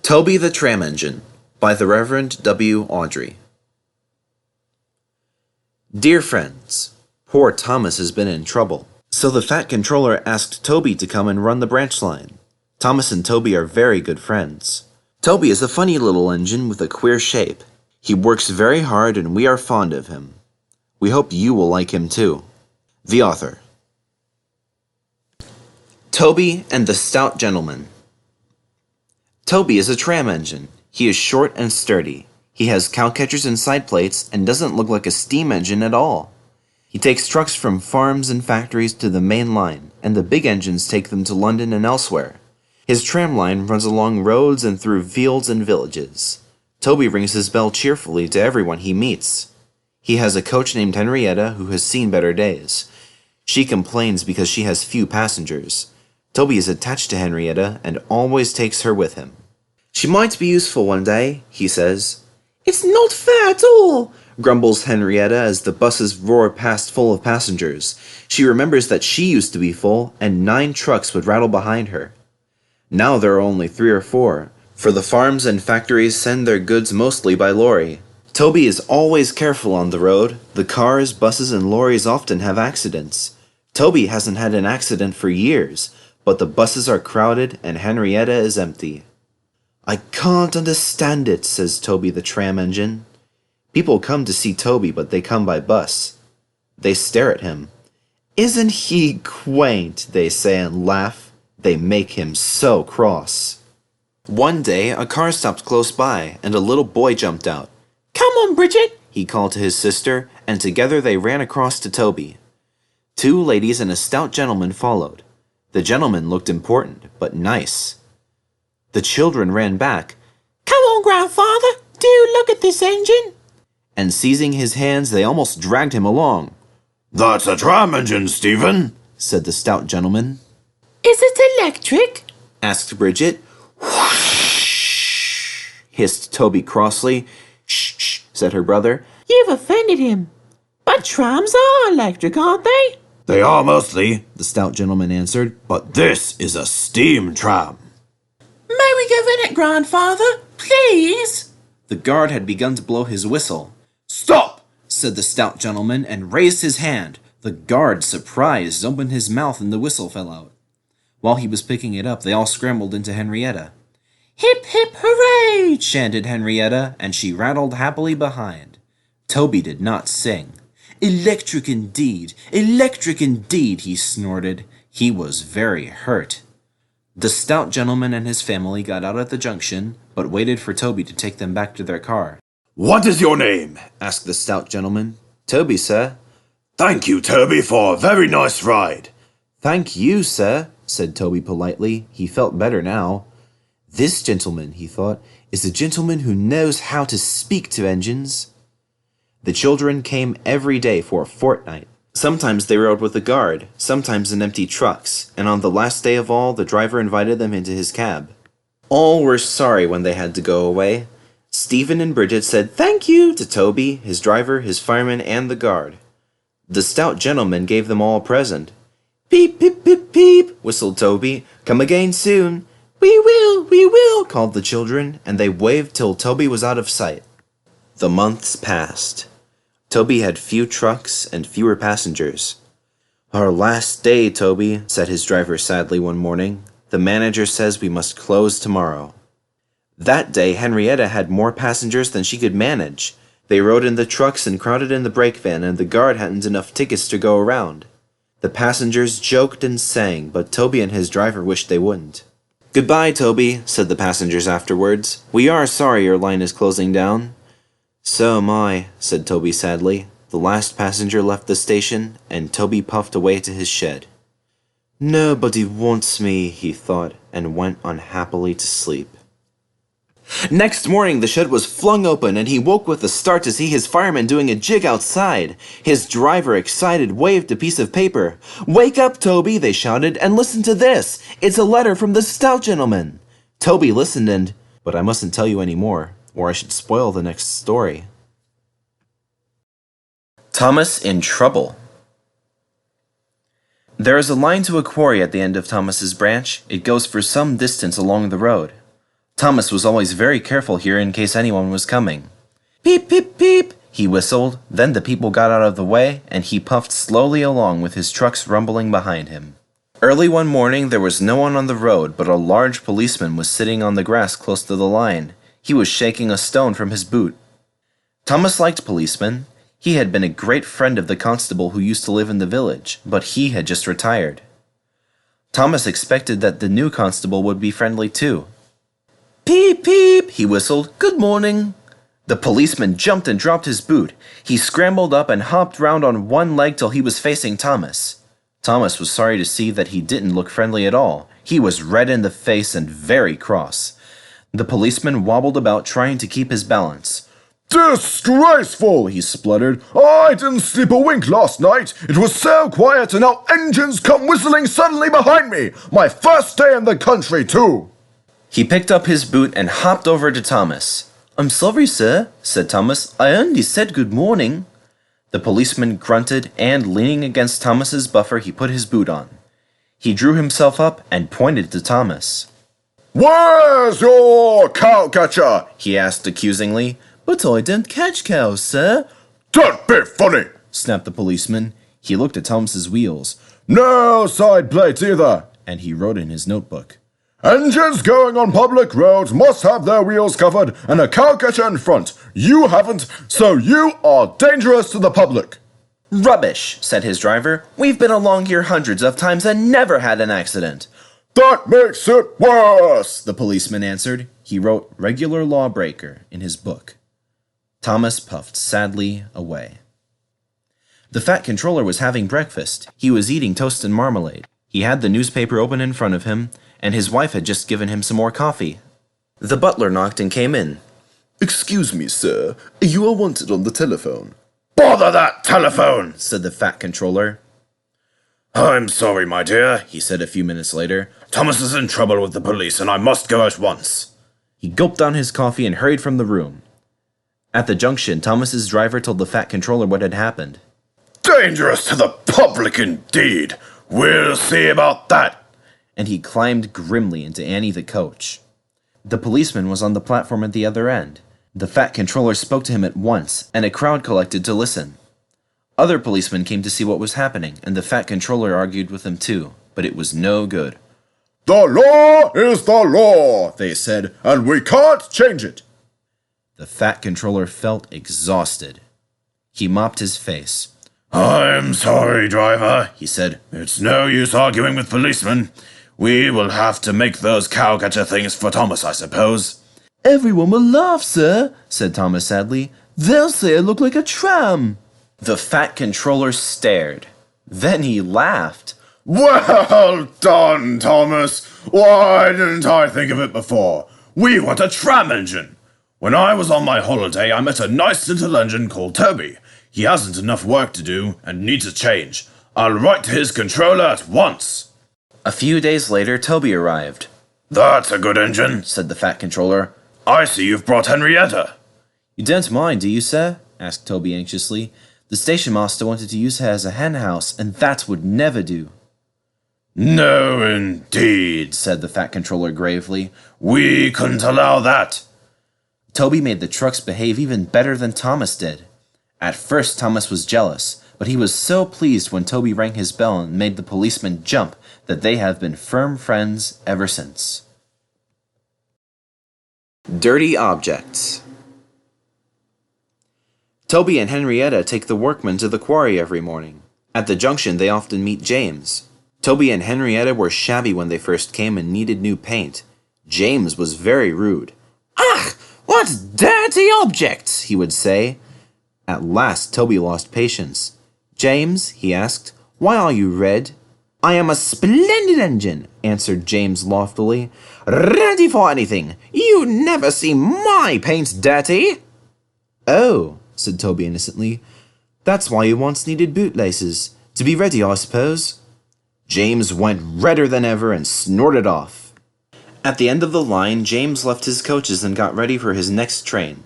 Toby the Tram Engine by the Reverend W. Awdry. Dear friends, poor Thomas has been in trouble, so the Fat Controller asked Toby to come and run the branch line. Thomas and Toby are very good friends. Toby is a funny little engine with a queer shape. He works very hard and we are fond of him. We hope you will like him too. The author. Toby and the Stout Gentleman. Toby is a tram engine. He is short and sturdy. He has cowcatchers and side plates and doesn't look like a steam engine at all. He takes trucks from farms and factories to the main line, and the big engines take them to London and elsewhere. His tram line runs along roads and through fields and villages. Toby rings his bell cheerfully to everyone he meets. He has a coach named Henrietta who has seen better days. She complains because she has few passengers. Toby is attached to Henrietta and always takes her with him. She might be useful one day, he says. It's not fair at all, grumbles Henrietta as the buses roar past full of passengers. She remembers that she used to be full and 9 trucks would rattle behind her. Now there are only 3 or 4, for the farms and factories send their goods mostly by lorry. Toby is always careful on the road. The cars, buses, and lorries often have accidents. Toby hasn't had an accident for years, but the buses are crowded and Henrietta is empty. I can't understand it, says Toby the Tram Engine. People come to see Toby, but they come by bus. They stare at him. Isn't he quaint, they say and laugh. They make him so cross. One day, a car stopped close by, and a little boy jumped out. Come on, Bridget, he called to his sister, and together they ran across to Toby. 2 ladies and a stout gentleman followed. The gentleman looked important, but nice. The children ran back. Come on, grandfather, do look at this engine. And seizing his hands, they almost dragged him along. That's a tram engine, Stephen, said the stout gentleman. Is it electric? Asked Bridget. Whoosh, hissed Toby crossly. Shh, said her brother. You've offended him. But trams are electric, aren't they? They are mostly, the stout gentleman answered, but this is a steam tram. May we go in it, grandfather, please? The guard had begun to blow his whistle. Stop, said the stout gentleman and raised his hand. The guard, surprised, opened his mouth and the whistle fell out. While he was picking it up, they all scrambled into Henrietta. Hip, hip, hooray, chanted Henrietta, and she rattled happily behind. Toby did not sing. Electric indeed, he snorted. He was very hurt. The stout gentleman and his family got out at the junction, but waited for Toby to take them back to their car. What is your name? Asked the stout gentleman. Toby, sir. Thank you, Toby, for a very nice ride. Thank you, sir, said Toby politely. He felt better now. This gentleman, he thought, is a gentleman who knows how to speak to engines. The children came every day for a fortnight. Sometimes they rode with the guard, sometimes in empty trucks, and on the last day of all, the driver invited them into his cab. All were sorry when they had to go away. Stephen and Bridget said thank you to Toby, his driver, his fireman, and the guard. The stout gentleman gave them all a present. Peep, peep, peep, peep, whistled Toby. Come again soon. We will, called the children, and they waved till Toby was out of sight. The months passed. Toby had few trucks and fewer passengers. Our last day, Toby, said his driver sadly one morning. The manager says we must close tomorrow. That day, Henrietta had more passengers than she could manage. They rode in the trucks and crowded in the brake van, and the guard hadn't enough tickets to go around. The passengers joked and sang, but Toby and his driver wished they wouldn't. Goodbye, Toby, said the passengers afterwards. We are sorry your line is closing down. So am I, said Toby sadly. The last passenger left the station, and Toby puffed away to his shed. Nobody wants me, he thought, and went unhappily to sleep. Next morning, the shed was flung open, and he woke with a start to see his fireman doing a jig outside. His driver, excited, waved a piece of paper. Wake up, Toby, they shouted, and listen to this. It's a letter from the stout gentleman. Toby listened and, but I mustn't tell you any more, or I should spoil the next story. Thomas in trouble. There is a line to a quarry at the end of Thomas's branch. It goes for some distance along the road. Thomas was always very careful here in case anyone was coming. Peep, peep, peep, he whistled. Then the people got out of the way, and he puffed slowly along with his trucks rumbling behind him. Early one morning, there was no one on the road, but a large policeman was sitting on the grass close to the line. He was shaking a stone from his boot. Thomas liked policemen. He had been a great friend of the constable who used to live in the village, but he had just retired. Thomas expected that the new constable would be friendly too. Peep, peep, he whistled. Good morning. The policeman jumped and dropped his boot. He scrambled up and hopped round on one leg till he was facing Thomas. Thomas was sorry to see that he didn't look friendly at all. He was red in the face and very cross. The policeman wobbled about trying to keep his balance. Disgraceful, he spluttered. I didn't sleep a wink last night. It was so quiet and now engines come whistling suddenly behind me. My first day in the country, too. He picked up his boot and hopped over to Thomas. I'm sorry, sir, said Thomas. I only said good morning. The policeman grunted and, leaning against Thomas's buffer, he put his boot on. He drew himself up and pointed to Thomas. Where's your cowcatcher? He asked accusingly. But I don't catch cows, sir. Don't be funny, snapped the policeman. He looked at Thomas's wheels. No side plates either. And he wrote in his notebook. Engines going on public roads must have their wheels covered and a cowcatcher in front. You haven't, so you are dangerous to the public. Rubbish, said his driver. We've been along here hundreds of times and never had an accident. That makes it worse, the policeman answered. He wrote regular lawbreaker in his book. Thomas puffed sadly away. The fat controller was having breakfast. He was eating toast and marmalade. He had the newspaper open in front of him, and his wife had just given him some more coffee. The butler knocked and came in. Excuse me, sir. You are wanted on the telephone. Bother that telephone, said the fat controller. I'm sorry, my dear, he said a few minutes later. Thomas is in trouble with the police, and I must go at once. He gulped down his coffee and hurried from the room. At the junction, Thomas's driver told the fat controller what had happened. Dangerous to the public indeed. We'll see about that. And he climbed grimly into Annie the coach. The policeman was on the platform at the other end. The fat controller spoke to him at once, and a crowd collected to listen. Other policemen came to see what was happening, and the fat controller argued with him too, but it was no good. The law is the law, they said, and we can't change it. The fat controller felt exhausted. He mopped his face. I'm sorry, driver, he said. It's no use arguing with policemen. We will have to make those cowcatcher things for Thomas, I suppose. Everyone will laugh, sir, said Thomas sadly. They'll say I look like a tram. The fat controller stared. Then he laughed. Well done, Thomas. Why didn't I think of it before? We want a tram engine. When I was on my holiday, I met a nice little engine called Toby. He hasn't enough work to do and needs a change. I'll write to his controller at once. A few days later, Toby arrived. That's a good engine, said the fat controller. I see you've brought Henrietta. You don't mind, do you, sir? Asked Toby anxiously. The station master wanted to use her as a hen house, and that would never do. No, indeed, said the fat controller gravely. We couldn't allow that. Toby made the trucks behave even better than Thomas did. At first, Thomas was jealous, but he was so pleased when Toby rang his bell and made the policeman jump that they have been firm friends ever since. Dirty objects. Toby and Henrietta take the workmen to the quarry every morning. At the junction, they often meet James. Toby and Henrietta were shabby when they first came and needed new paint. James was very rude. "Ugh, what dirty objects!" he would say. At last, Toby lost patience. "James," he asked, "why are you red?" "I am a splendid engine," answered James loftily. "Ready for anything. You never see my paint dirty." "Oh," said Toby innocently, "that's why you once needed bootlaces. To be ready, I suppose." James went redder than ever and snorted off. At the end of the line, James left his coaches and got ready for his next train.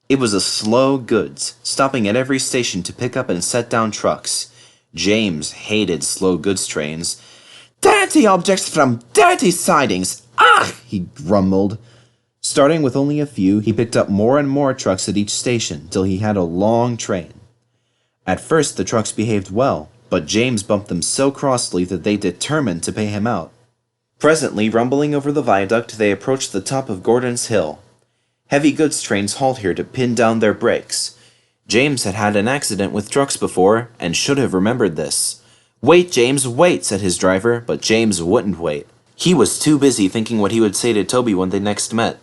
It was a slow goods, stopping at every station to pick up and set down trucks. James hated slow goods trains. "Dirty objects from dirty sidings! Ah!" he grumbled. Starting with only a few, he picked up more and more trucks at each station till he had a long train. At first, the trucks behaved well, but James bumped them so crossly that they determined to pay him out. Presently, rumbling over the viaduct, they approached the top of Gordon's Hill. Heavy goods trains halt here to pin down their brakes. James had had an accident with trucks before, and should have remembered this. "Wait, James, wait," said his driver, but James wouldn't wait. He was too busy thinking what he would say to Toby when they next met.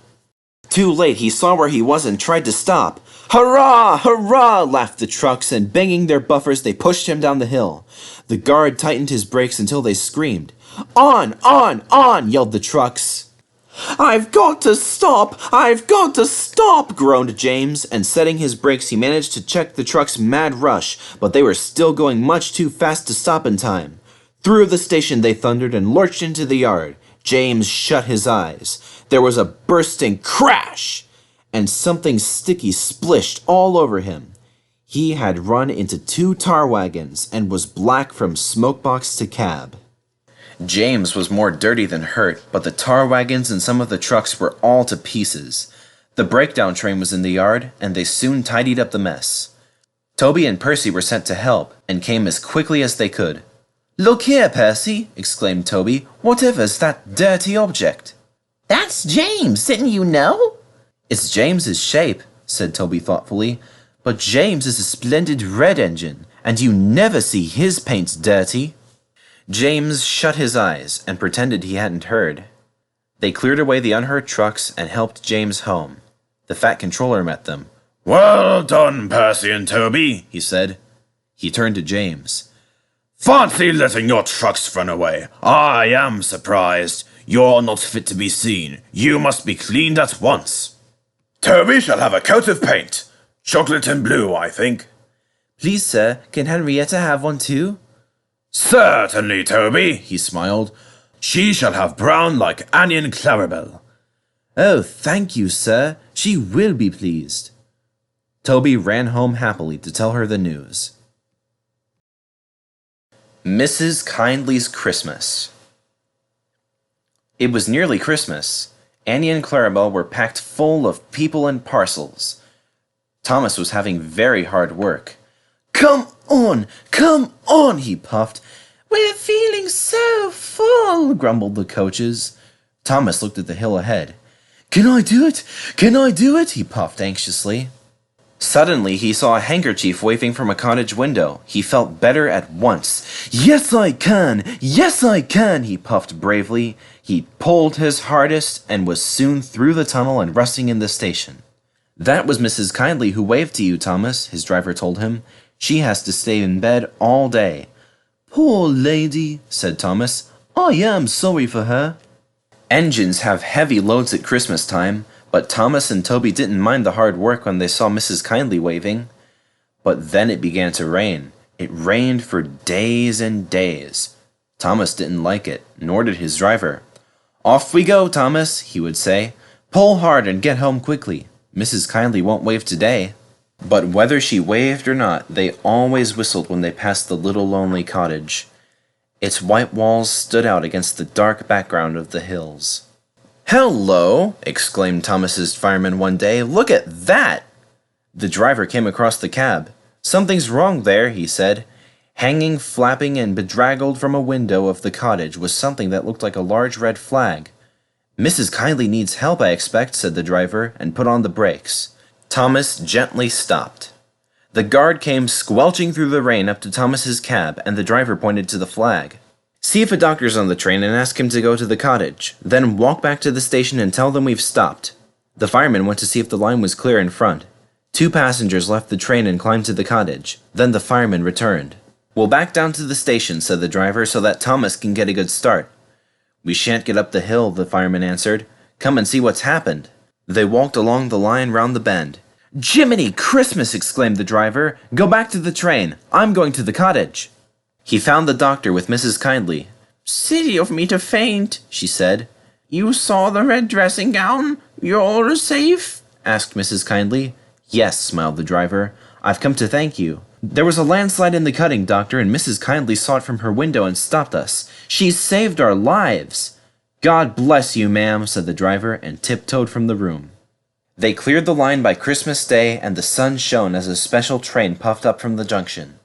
Too late, he saw where he was and tried to stop. "Hurrah! Hurrah!" laughed the trucks, and banging their buffers, they pushed him down the hill. The guard tightened his brakes until they screamed. "On! On! On!" yelled the trucks. "I've got to stop! I've got to stop!" groaned James, and setting his brakes he managed to check the truck's mad rush, but they were still going much too fast to stop in time. Through the station they thundered and lurched into the yard. James shut his eyes. There was a bursting crash, and something sticky splished all over him. He had run into 2 tar wagons and was black from smokebox to cab. James was more dirty than hurt, but the tar wagons and some of the trucks were all to pieces. The breakdown train was in the yard, and they soon tidied up the mess. Toby and Percy were sent to help, and came as quickly as they could. "Look here, Percy," exclaimed Toby. "Whatever's that dirty object?" That's James, didn't you know? "It's James's shape," said Toby thoughtfully. "But James is a splendid red engine, and you never see his paint dirty." James shut his eyes and pretended he hadn't heard. They cleared away the unhurt trucks and helped James home. The fat controller met them. Well done, Percy and Toby, He said. He turned to James. Fancy letting your trucks run away. I am surprised. You're not fit to be seen. You must be cleaned at once. Toby shall have a coat of paint. Chocolate and blue, I think. "Please, sir, can Henrietta have one too?" Certainly, Toby, he smiled. She shall have brown like Annie and Clarabelle. "Oh, thank you, sir. She will be pleased." Toby ran home happily to tell her the news. Mrs. Kindly's Christmas. It was nearly Christmas. Annie and Clarabelle were packed full of people and parcels. Thomas was having very hard work. Come on, he puffed. "We're feeling so full," grumbled the coaches. Thomas looked at the hill ahead. Can I do it? Can I do it? He puffed anxiously. Suddenly, he saw a handkerchief waving from a cottage window. He felt better at once. Yes, I can! Yes, I can! He puffed bravely. He pulled his hardest and was soon through the tunnel and resting in the station. That was Mrs. Kindly who waved to you, Thomas, his driver told him. She has to stay in bed all day. Poor lady, said Thomas. I am sorry for her. Engines have heavy loads at Christmas time, but Thomas and Toby didn't mind the hard work when they saw Mrs. Kindly waving. But then it began to rain. It rained for days and days. Thomas didn't like it, nor did his driver. Off we go, Thomas, he would say. Pull hard and get home quickly. Mrs. Kindly won't wave today. But whether she waved or not, they always whistled when they passed the little lonely cottage. Its white walls stood out against the dark background of the hills. "Hello!" exclaimed Thomas's fireman one day. "Look at that!" The driver came across the cab. "Something's wrong there," he said. Hanging, flapping, and bedraggled from a window of the cottage was something that looked like a large red flag. "Mrs. Kindly needs help, I expect," said the driver, and put on the brakes. Thomas gently stopped. The guard came squelching through the rain up to Thomas's cab, and the driver pointed to the flag. "See if a doctor's on the train and ask him to go to the cottage. Then walk back to the station and tell them we've stopped." The fireman went to see if the line was clear in front. 2 passengers left the train and climbed to the cottage. Then the fireman returned. "We'll back down to the station," said the driver, "so that Thomas can get a good start." "We shan't get up the hill," the fireman answered. "Come and see what's happened." They walked along the line round the bend. "Jiminy Christmas!" exclaimed the driver. "Go back to the train. I'm going to the cottage." He found the doctor with Mrs. Kindly. "Silly of me to faint," she said. "You saw the red dressing gown? You're all safe?" asked Mrs. Kindly. "Yes," smiled the driver. "I've come to thank you. There was a landslide in the cutting, doctor, and Mrs. Kindly saw it from her window and stopped us. She's saved our lives." God bless you, ma'am, said the driver, and tiptoed from the room. They cleared the line by Christmas Day, and the sun shone as a special train puffed up from the junction.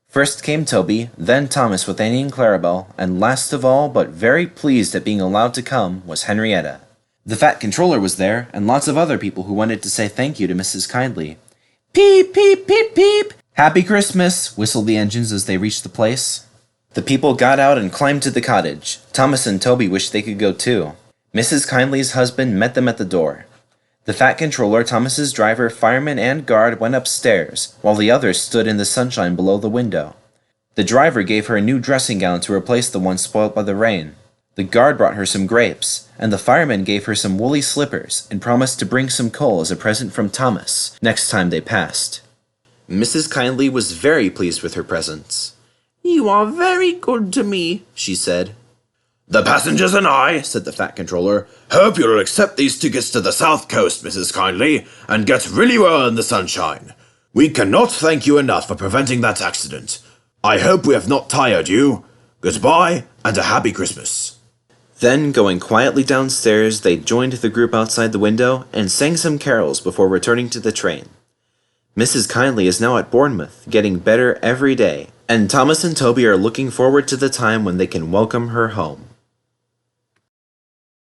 First came Toby, then Thomas with Annie and Clarabelle, and last of all, but very pleased at being allowed to come, was Henrietta. The Fat Controller was there, and lots of other people who wanted to say thank you to Mrs. Kindly. Peep, peep, peep, peep! Happy Christmas! Whistled the engines as they reached the place. The people got out and climbed to the cottage. Thomas and Toby wished they could go too. Mrs. Kindly's husband met them at the door. The Fat Controller, Thomas's driver, fireman, and guard went upstairs, while the others stood in the sunshine below the window. The driver gave her a new dressing gown to replace the one spoilt by the rain. The guard brought her some grapes, and the fireman gave her some woolly slippers and promised to bring some coal as a present from Thomas next time they passed. Mrs. Kindly was very pleased with her presents. You are very good to me, she said. The passengers and I, said the Fat Controller, hope you'll accept these tickets to the South Coast, Mrs. Kindly, and get really well in the sunshine. We cannot thank you enough for preventing that accident. I hope we have not tired you. Goodbye, and a happy Christmas. Then, going quietly downstairs, they joined the group outside the window and sang some carols before returning to the train. Mrs. Kindly is now at Bournemouth, getting better every day, and Thomas and Toby are looking forward to the time when they can welcome her home.